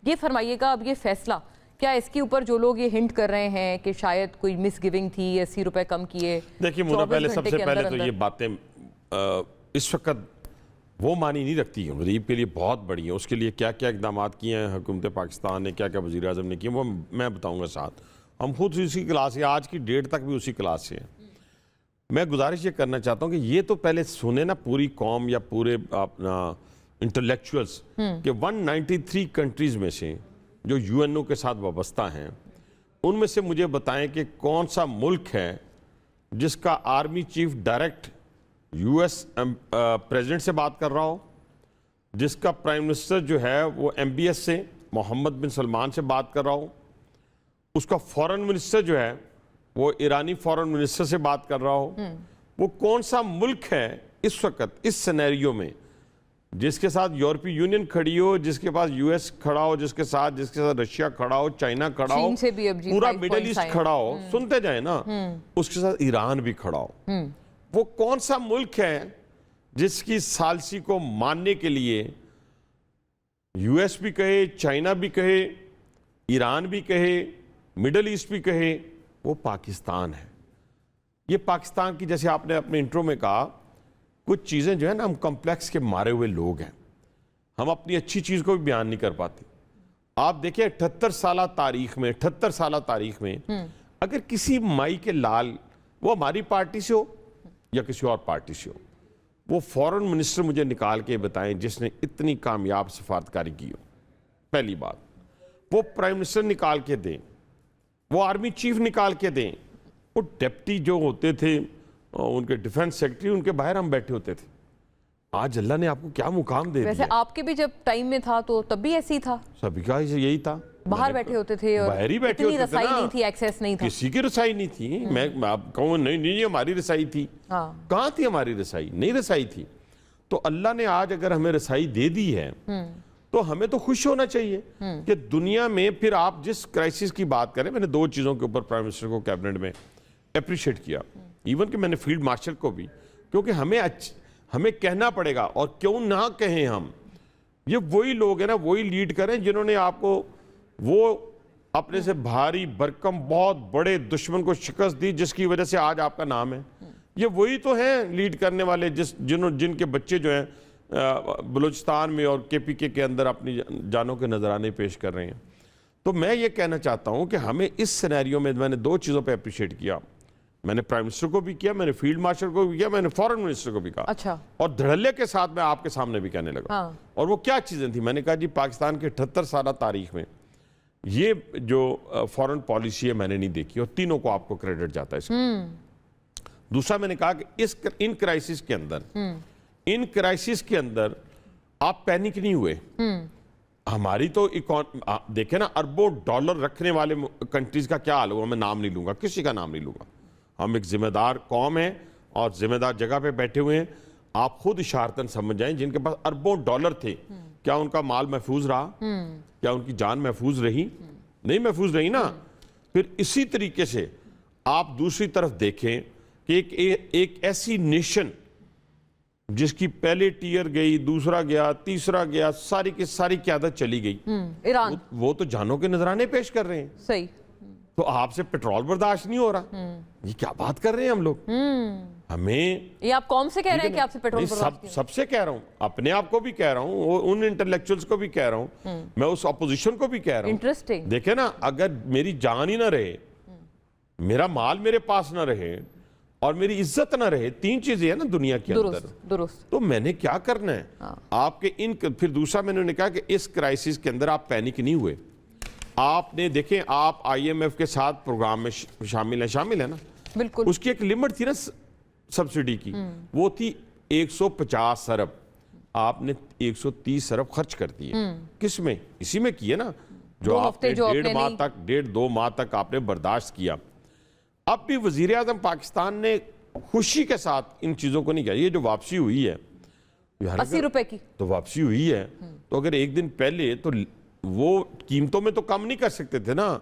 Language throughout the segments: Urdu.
یہ فرمائیے گا اب یہ فیصلہ کیا اس کے اوپر جو لوگ یہ ہنٹ کر رہے ہیں کہ شاید کوئی مس گیونگ تھی 80 روپے کم کیے، دیکھیے مونا پہلے سب سے پہلے تو یہ باتیں اس وقت وہ معنی نہیں رکھتی ہیں، غریب کے لیے بہت بڑی ہیں. اس کے لیے کیا کیا اقدامات کیے ہیں حکومت پاکستان نے، کیا کیا وزیر اعظم نے کیے، وہ میں بتاؤں گا ساتھ. ہم خود اسی کلاس سے، آج کی ڈیٹ تک بھی اسی کلاس سے ہیں. میں گزارش یہ کرنا چاہتا ہوں کہ یہ تو پہلے سنیں نا پوری قوم یا پورے اپنا انٹلیکچوئلز کہ 193 کنٹریز میں سے جو یو این او کے ساتھ وابستہ ہیں، ان میں سے مجھے بتائیں کہ کون سا ملک ہے جس کا army chief direct U S president سے بات کر رہا ہو، جس کا پرائم منسٹر جو ہے وہ ایم بی ایس سے محمد بن سلمان سے بات کر رہا ہو، اس کا فورن منسٹر جو ہے وہ ایرانی فورن منسٹر سے بات کر رہا ہو. وہ کون سا ملک ہے اس وقت اس سینیریو میں جس کے ساتھ یورپی یونین کھڑی ہو، جس کے پاس یو ایس کھڑا ہو، جس کے ساتھ رشیا کھڑا ہو، چائنا کھڑا ہو، پورا میڈل ایسٹ کھڑا ہو، سنتے جائیں نا، اس کے ساتھ ایران بھی کھڑا ہو. وہ کون سا ملک ہے جس کی ثالثی کو ماننے کے لیے یو ایس بھی کہے، چائنا بھی کہے، ایران بھی کہے، میڈل ایسٹ بھی کہے؟ وہ پاکستان ہے. یہ پاکستان کی، جیسے آپ نے اپنے انٹرو میں کہا، کچھ چیزیں جو ہے نا، ہم کمپلیکس کے مارے ہوئے لوگ ہیں، ہم اپنی اچھی چیز کو بھی بیان نہیں کر پاتے. آپ دیکھیں 78 سالہ تاریخ میں اگر کسی مائی کے لال، وہ ہماری پارٹی سے ہو یا کسی اور پارٹی سے ہو، وہ فورن منسٹر مجھے نکال کے بتائیں جس نے اتنی کامیاب سفارتکاری کی ہو. پہلی بات، وہ پرائم منسٹر نکال کے دیں، وہ آرمی چیف نکال کے دیں، وہ ڈیپٹی جو ہوتے تھے ان کے ڈیفنس سیکرٹری، ان کے باہر ہم بیٹھے ہوتے تھے. آج اللہ نے آپ کو کیا مقام دے دیا. ویسے آپ کے بھی جب ٹائم میں تھا تو تب بھی ایسے ہی تھا، سبھی کا یہی تھا، باہر بیٹھے ہوتے تھے اور باہر ہی بیٹھے اتنی ہوتے تھے رسائی نا، نہیں تھی، ایکسیس نہیں تھا، کسی کی رسائی نہیں تھی. میں آپ کہوں نہیں ہماری رسائی تھی، کہاں تھی ہماری رسائی؟ نہیں رسائی تھی. تو اللہ نے آج اگر ہمیں رسائی دے دی ہے تو ہمیں تو خوش ہونا چاہیے کہ دنیا میں پھر آپ جس کرائسس کی بات کریں. میں نے 2 چیزوں کے اوپر پرائم منسٹر کو کیبنٹ میں اپریشیٹ کیا، ایون کہ میں نے فیلڈ مارشل کو بھی، کیونکہ ہمیں کہنا پڑے گا، اور کیوں نہ کہیں ہم. یہ وہی لوگ ہیں نا، وہی لیڈ کریں جنہوں نے آپ کو وہ اپنے سے بھاری برکم بہت بڑے دشمن کو شکست دی جس کی وجہ سے آج آپ کا نام ہے. یہ وہی تو ہیں لیڈ کرنے والے جن کے بچے جو ہیں بلوچستان میں اور کے پی کے اندر اپنی جانوں کے نذرانے پیش کر رہے ہیں. تو میں یہ کہنا چاہتا ہوں کہ ہمیں اس سینیریو میں نے 2 چیزوں پہ اپریشیٹ کیا. میں نے پرائم منسٹر کو بھی کیا، میں نے فیلڈ مارشل کو بھی کیا، میں نے فورن منسٹر کو بھی کہا. اچھا. اور دھڑلے کے ساتھ میں آپ کے سامنے بھی کہنے لگا. اور وہ کیا چیزیں تھیں؟ میں نے کہا جی پاکستان کے 78 سالہ تاریخ میں یہ جو فورن پالیسی ہے میں نے نہیں دیکھی، اور تینوں کو آپ کو کریڈٹ جاتا ہے اس کا. دوسرا میں نے کہا کہ ان کرائسس کے اندر آپ پینک نہیں ہوئے. ہماری تو دیکھیں نا، اربوں ڈالر رکھنے والے کنٹریز کا کیا حال ہوا. میں نام نہیں لوں گا، کسی کا نام نہیں لوں گا. ہم ایک ذمہ دار قوم ہیں اور ذمہ دار جگہ پہ بیٹھے ہوئے ہیں. آپ خود اشارتاً سمجھ جائیں جن کے پاس اربوں ڈالر تھے، کیا ان کا مال محفوظ رہا؟ کیا ان کی جان محفوظ رہی؟ نہیں محفوظ رہی نا. پھر اسی طریقے سے آپ دوسری طرف دیکھیں کہ ایک ایسی نیشن جس کی پہلے ٹیئر گئی، دوسرا گیا، تیسرا گیا، ساری کی ساری قیادت چلی گئی، ایران، وہ تو جانوں کے نذرانے پیش کر رہے ہیں. صحیح. تو آپ سے پیٹرول برداشت نہیں ہو رہا. یہ کیا بات کر رہے ہیں ہم لوگ؟ ہمیں یہ آپ قوم سے کہہ رہے ہیں کہ آپ سے پیٹرول برداشت؟ سب سے کہہ رہا ہوں، اپنے آپ کو بھی کہہ رہا ہوں، ان انٹلیکچوئلز کو بھی کہہ رہا ہوں، میں اس اپوزیشن کو بھی کہہ رہا ہوں. انٹرسٹنگ. دیکھیں نا، اگر میری جان ہی نہ رہے، میرا مال میرے پاس نہ رہے، اور میری عزت نہ رہے، 3 چیزیں ہیں نا دنیا کے اندر، درست. تو میں نے کیا کرنا ہے؟ آپ کے پھر دوسرا میں نے کہا کہ اس کرائسس کے اندر آپ پینک نہیں ہوئے. آپ نے دیکھیں، آپ آئی ایم ایف کے ساتھ پروگرام میں شامل ہیں نا. بالکل. اس کی ایک لمٹ تھی نا سبسڈی کی، وہ تھی 150 ارب. آپ نے 130 ارب خرچ کر دیے. کس میں؟ اسی میں کیے نا جو آپ نے 1.5 ماہ تک آپ نے برداشت کیا. اب بھی وزیر اعظم پاکستان نے خوشی کے ساتھ ان چیزوں کو نہیں کیا. یہ جو واپسی ہوئی ہے 80 روپے کی، تو واپسی ہوئی ہے، تو اگر ایک دن پہلے تو وہ قیمتوں میں تو کم نہیں کر سکتے تھے نا،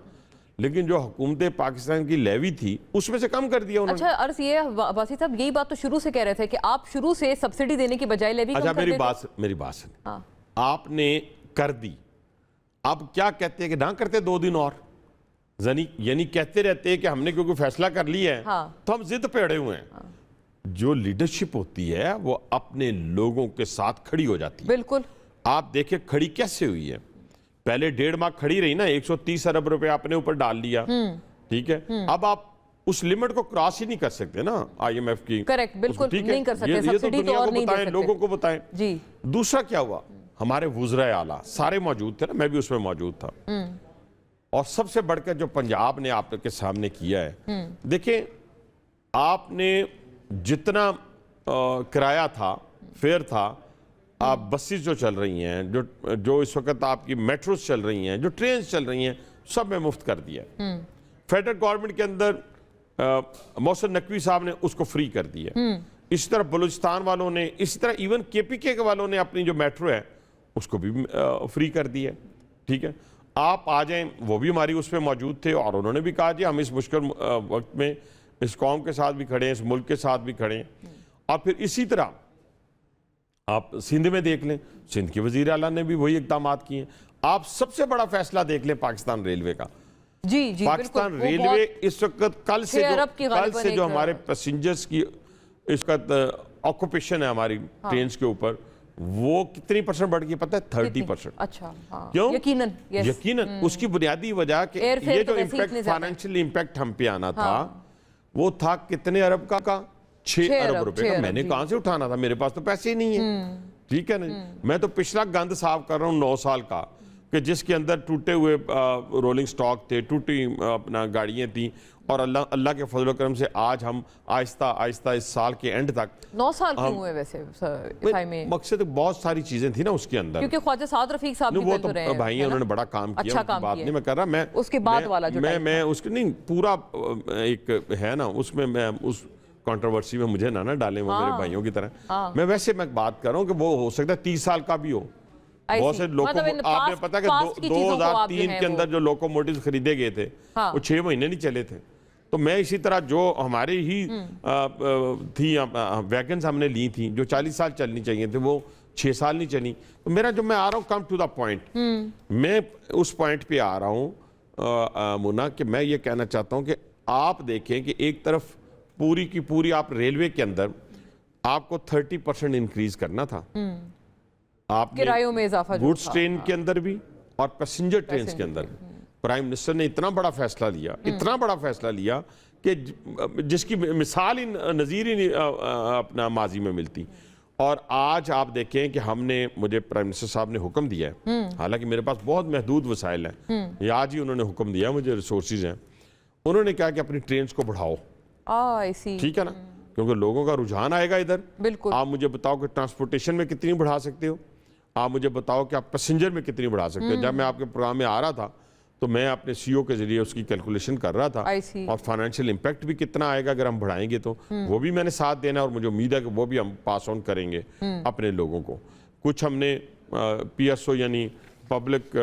لیکن جو حکومت پاکستان کی لیوی تھی اس میں سے کم کر دیا انہوں نے. اچھا، عرض یہ باسی صاحب، یہی بات تو شروع سے کہہ رہے تھے کہ آپ شروع سے سبسڈی دینے کی بجائے لیوی کم کر دیتے. میری بات سن، آپ نے کر دی، اب کیا کہتے ہیں کہ نہ کرتے 2 دن اور، یعنی کہتے رہتے ہیں کہ ہم نے کیونکہ فیصلہ کر لیا ہے تو ہم ضد پہ اڑے ہوئے ہیں. جو لیڈرشپ ہوتی ہے وہ اپنے لوگوں کے ساتھ کھڑی ہو جاتی ہے. بالکل. آپ دیکھیں کھڑی کیسے ہوئی ہے. پہلے 1.5 ماہ کھڑی رہی نا, 130 ارب روپے آپ نے اوپر ڈال لیا, ٹھیک ہے. اب آپ اس لیمٹ کو کراس ہی نہیں کر سکتے نا آئی ایم ایف کی. کریکٹ, بالکل نہیں کر سکتے. یہ تو دنیا کو بتائیں, لوگوں کو بتائیں. جی. دوسرا کیا ہوا, ہمارے وزرائے اعلیٰ سارے موجود تھے نا, میں بھی اس میں موجود تھا. اور سب سے بڑھ کر جو پنجاب نے آپ کے سامنے کیا ہے, دیکھیں آپ نے جتنا کرایہ تھا, فیئر تھا, آپ بسیز جو چل رہی ہیں, جو اس وقت آپ کی میٹروز چل رہی ہیں, جو ٹرینز چل رہی ہیں, سب میں مفت کر دیا. فیڈرل گورنمنٹ کے اندر محسن نقوی صاحب نے اس کو فری کر دیا. اسی طرح بلوچستان والوں نے, اسی طرح ایون کے پی کے والوں نے اپنی جو میٹرو ہے اس کو بھی فری کر دیا. ٹھیک ہے, آپ آ جائیں, وہ بھی ہماری اس پہ موجود تھے اور انہوں نے بھی کہا جی ہم اس مشکل وقت میں اس قوم کے ساتھ بھی کھڑے ہیں, اس ملک کے ساتھ بھی کھڑے ہیں. اور پھر اسی طرح آپ سندھ میں دیکھ لیں, سندھ کے وزیر اعلیٰ نے بھی وہی اقدامات کیے ہیں. آپ سب سے بڑا فیصلہ دیکھ لیں پاکستان ریلوے کا. جی جی, پاکستان ریلوے اس وقت کل سے جو ہمارے پیسنجرز کی اس کا آکوپیشن ہے ہماری ٹرینز کے اوپر, وہ کتنی % بڑھ گئی پتہ ہے؟ 30%. اچھا, کیوں؟ یقیناً اس کی بنیادی وجہ کہ یہ جو امپیکٹ, فائنینشیل امپیکٹ ہم پہ آنا تھا, وہ تھا کتنے ارب کا 6 ارب روپے کا. میں نے کہاں سے اٹھانا تھا, میرے پاس تو پیسے ہی نہیں ہیں. ٹھیک ہے نا, میں تو پچھلا گند صاف کر رہا ہوں 9 سال کا, کہ جس کے اندر ٹوٹے ہوئے رولنگ سٹاک تھے, ٹوٹی اپنا گاڑیاں تھیں, اور اللہ کے فضل و کرم سے آج ہم آہستہ آہستہ اس سال کے اینڈ تک. 9 سال کیوں ہوئے ویسے؟ مقصد بہت ساری چیزیں تھیں نا اس کے اندر, کیونکہ خواجہ سعد رفیق صاحب بھی تو رہے ہیں بھائی, انہوں نے بڑا کام کیا, اچھا بات نہیں میں کر رہا. میں اس کے بعد والا جو میں اس کے نہیں پورا ایک ہے نا, اس میں اس کنٹروورسی میں مجھے نہ ڈالیں وہ میرے بھائیوں کی طرح. میں ویسے میں بات کر رہا ہوں کہ وہ ہو سکتا ہے 30 سال کا بھی ہو. بہت سے لوگوں کو آپ نے پتا کہ 2003 کے اندر جو لوکوموٹیوز خریدے گئے تھے وہ 6 مہینے نہیں چلے تھے. تو میں اسی طرح جو ہماری ہی تھی ویگنز ہم نے لی تھیں جو 40 سال چلنی چاہیے تھے, وہ 6 سال نہیں چلی. تو میرا جو میں آ رہا ہوں کم ٹو دا پوائنٹ, میں اس پوائنٹ پہ آ رہا ہوں مونا, کہ میں یہ کہنا چاہتا ہوں کہ آپ دیکھیں کہ ایک طرف پوری کی پوری آپ ریلوے کے اندر آپ کو 30% انکریز کرنا تھا, آپ نے کرایوں میں اضافہ, گوڈز ٹرین کے اندر بھی اور پیسنجر ٹرینز کے اندر بھی. پرائم منسٹر نے اتنا بڑا فیصلہ لیا, اتنا بڑا فیصلہ لیا کہ جس کی مثال ہی نظیر ہی اپنا ماضی میں ملتی. اور آج آپ دیکھیں کہ ہم نے, مجھے پرائم منسٹر صاحب نے حکم دیا ہے, حالانکہ میرے پاس بہت محدود وسائل ہیں, یہ آج ہی انہوں نے حکم دیا, مجھے ریسورسز ہیں, انہوں نے کہا کہ اپنی ٹرینز کو بڑھاؤ. ٹھیک ہے نا, کیونکہ لوگوں کا رجحان آئے گا ادھر. آپ مجھے بتاؤ کہ ٹرانسپورٹیشن میں کتنی بڑھا سکتے ہو, آپ مجھے بتاؤ کہ آپ پیسنجر میں کتنی بڑھا سکتے ہو. جب میں آپ کے پروگرام میں آ رہا تھا تو میں اپنے سی او کے ذریعے اس کی کیلکولیشن کر رہا تھا, اور فائنینشیل امپیکٹ بھی کتنا آئے گا اگر ہم بڑھائیں گے, تو وہ بھی میں نے ساتھ دینا, اور مجھے امید ہے کہ وہ بھی ہم پاس آن کریں گے اپنے لوگوں کو. کچھ ہم نے پی ایس او یعنی پبلک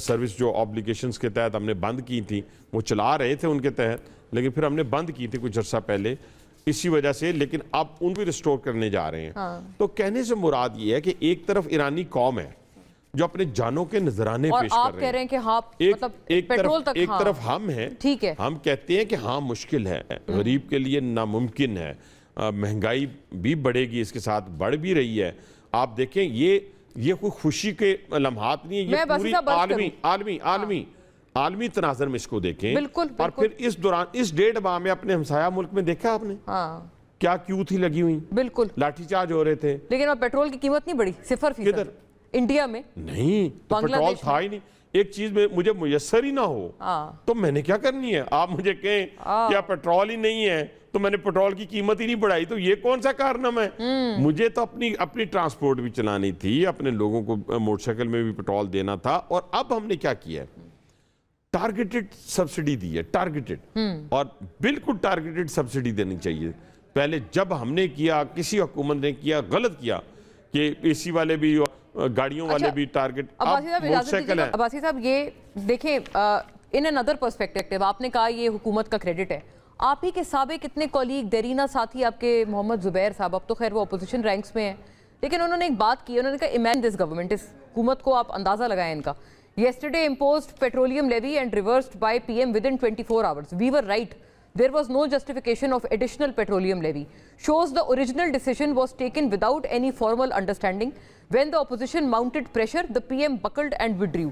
سروس جو آبلیگیشنز کے تحت ہم نے بند کی تھی, وہ چلا رہے تھے ان کے تحت, لیکن پھر ہم نے بند کی تھی کچھ عرصہ پہلے اسی وجہ سے, لیکن اب ان بھی ریسٹور کرنے جا رہے ہیں. تو کہنے سے مراد یہ ہے کہ ایک طرف ایرانی قوم ہے جو اپنے جانوں کے نذرانے پیش کر رہے ہیں, اور آپ کہہ رہے ہیں کہ ہاں مطلب پیٹرول تک, ایک طرف ہم ہیں, ٹھیک ہے, ہم کہتے ہیں کہ ہاں مشکل ہے, غریب کے لیے ناممکن ہے, مہنگائی بھی بڑھے گی, اس کے ساتھ بڑھ بھی رہی ہے. آپ دیکھیں یہ کوئی خوشی کے لمحات نہیں ہے, یہ پوری عالمی تناظر میں اس کو دیکھیں. اور پھر اس دوران اس 1.5 ماہ میں اپنے ہمسایہ ملک میں دیکھا آپ نے کیا کیوں تھی لگی ہوئی, بالکل لاٹھی چارج ہو رہے تھے, لیکن اب پیٹرول کی قیمت نہیں بڑھی, 0% انڈیا میں نہیں, پیٹرول تھا ہی نہیں. ایک چیز میں مجھے میسر ہی نہ ہو تو میں نے کیا کرنی ہے. آپ مجھے کہیں کیا پیٹرول ہی نہیں ہے تو میں نے پیٹرول کی قیمت ہی نہیں بڑھائی, تو یہ کون سا کارنامہ ہے. مجھے تو اپنی ٹرانسپورٹ بھی چلانی تھی, اپنے لوگوں کو موٹر سائیکل میں بھی پیٹرول دینا تھا. اور اب ہم نے کیا کیا ہے, ٹارگیٹڈ سبسڈی دی ہے, ٹارگیٹڈ, اور بالکل ٹارگیٹڈ سبسڈی دینی چاہیے. پہلے جب ہم نے کیا, کسی حکومت نے کیا, غلط کیا کہ اے سی والے بھی گاڑیوں والے بھی ٹارگٹ, عباسی صاحب یہ دیکھیں ان این ادر پرسپیکٹیو, آپ نے کہا یہ حکومت کا کریڈٹ ہے, آپ ہی کے سابق کتنے کولیگ دیرینہ ساتھی آپ کے محمد زبیر صاحب, اب تو خیر وہ اپوزیشن رینکس میں ہیں, لیکن انہوں نے ایک بات کی, انہوں نے کہا امیجن دس گورنمنٹ, اس حکومت کو آپ اندازہ لگائیں ان کا, Yesterday imposed petroleum levy and reversed by PM within 24 hours. We were right. There was no justification of additional petroleum levy. Shows the original decision was taken without any formal understanding. When the opposition mounted pressure, the PM buckled and withdrew.